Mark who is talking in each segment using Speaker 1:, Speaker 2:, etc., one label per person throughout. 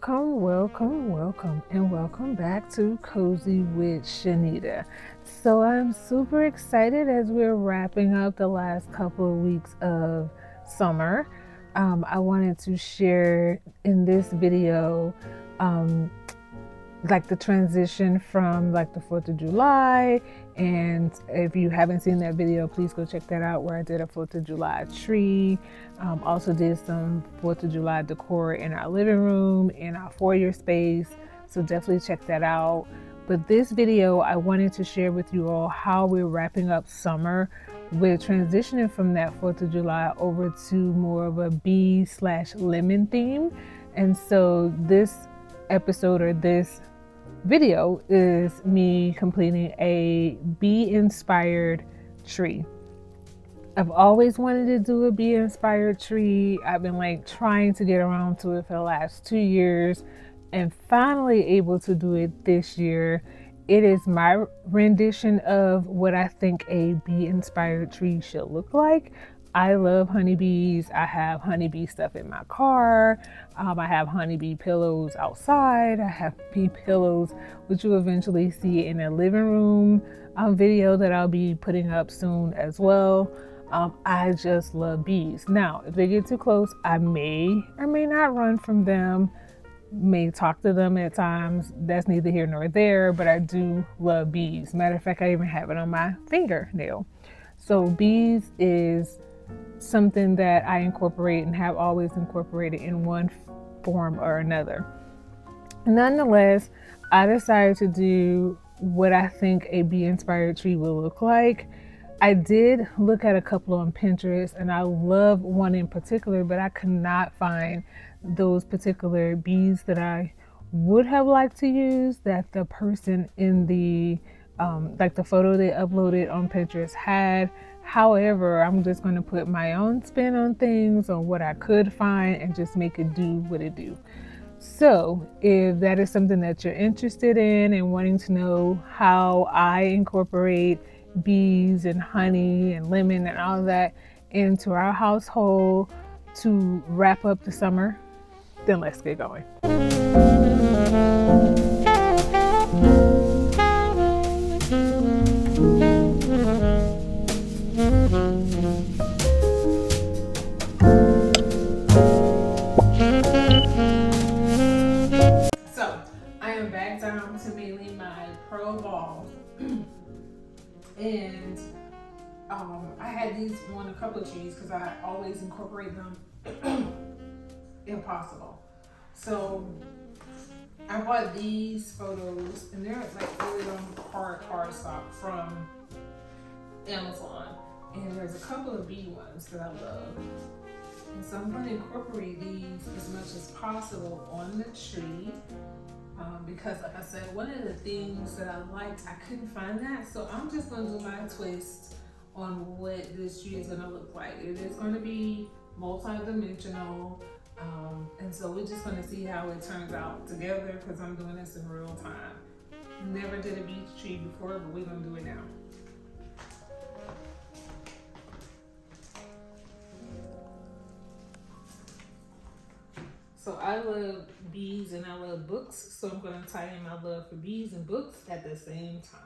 Speaker 1: and welcome back to Cozy with Shanita. So I'm super excited as we're wrapping up the last couple of weeks of summer. I wanted to share in this video like the transition from like the 4th of July, and if you haven't seen that video, please go check that out where I did a 4th of July tree. Also did some 4th of July decor in our living room, in our foyer space, so definitely check that out. But this video, I wanted to share with you all how we're wrapping up summer. We're transitioning from that 4th of July over to more of a bee/lemon theme. And so this episode, or this video, is me completing a bee inspired tree. I've always wanted to do a bee inspired tree. I've been like trying to get around to it for the last 2 years and finally able to do it this year. It is my rendition of what I think a bee inspired tree should look like. I love honeybees. I have honeybee stuff in my car. I have honeybee pillows outside. I have bee pillows, which you'll eventually see in a living room video that I'll be putting up soon as well. I just love bees. Now, if they get too close, I may or may not run from them, may talk to them at times. That's neither here nor there, but I do love bees. Matter of fact, I even have it on my fingernail. So bees is something that I incorporate and have always incorporated in one form or another. Nonetheless, I decided to do what I think a bee inspired tree will look like. I did look at a couple on Pinterest, and I love one in particular, but I could not find those particular bees that I would have liked to use that the person in the like the photo they uploaded on Pinterest had. However, I'm just going to put my own spin on things, on what I could find, and just make it do what it do. So if that is something that you're interested in and wanting to know how I incorporate bees and honey and lemon and all of that into our household to wrap up the summer, then let's get going. So I am back down to mainly my pearl balls. And I had these on a couple of trees because I always incorporate them if possible. So I bought these photos, and they're like really hard cardstock from Amazon. And there's a couple of bee ones that I love. And so I'm going to incorporate these as much as possible on the tree. Because like I said, one of the things that I liked, I couldn't find that. So I'm just going to do my twist on what this tree is going to look like. It is going to be multi-dimensional. And so we're just going to see how it turns out together, because I'm doing this in real time. Never did a beach tree before, but we're going to do it now. So I love bees and I love books, so I'm going to tie in my love for bees and books at the same time.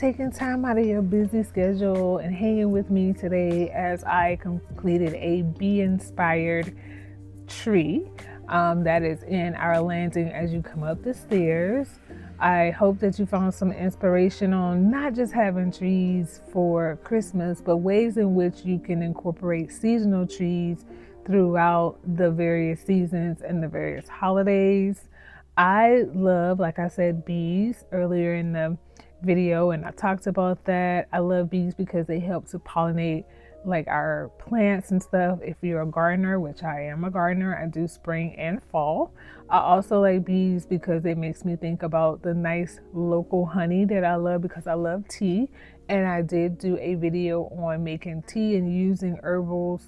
Speaker 1: taking time out of your busy schedule and hanging with me today as I completed a bee inspired tree that is in our landing as you come up the stairs. I hope that you found some inspiration on not just having trees for Christmas, but ways in which you can incorporate seasonal trees throughout the various seasons and the various holidays. I love, like I said, bees earlier in the video, and I talked about that. I love bees because they help to pollinate like our plants and stuff. If you're a gardener, which I am a gardener, I do spring and fall. I also like bees because it makes me think about the nice local honey that I love, because I love tea. And I did do a video on making tea and using herbals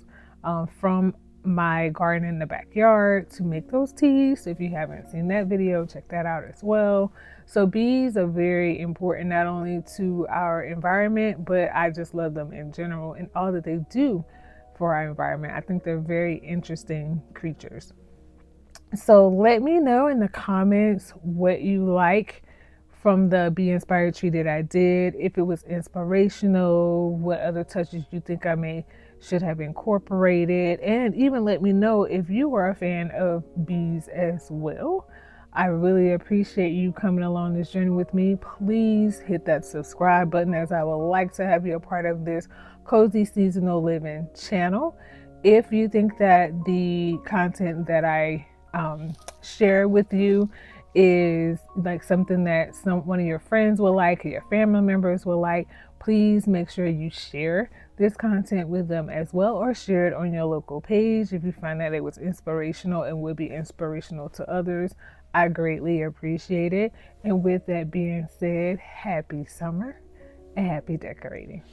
Speaker 1: from my garden in the backyard to make those teas. So if you haven't seen that video, check that out as well. So bees are very important, not only to our environment, but I just love them in general and all that they do for our environment. I think they're very interesting creatures. So let me know in the comments what you like from the bee inspired tree that I did, if it was inspirational, what other touches you think I should have incorporated, and even let me know if you are a fan of bees as well. I really appreciate you coming along this journey with me. Please hit that subscribe button, as I would like to have you a part of this cozy seasonal living channel. If you think that the content that I share with you is like something that one of your friends will like or your family members will like, please make sure you share this content with them as well, or share it on your local page if you find that it was inspirational and will be inspirational to others. I greatly appreciate it. And with that being said, happy summer and happy decorating.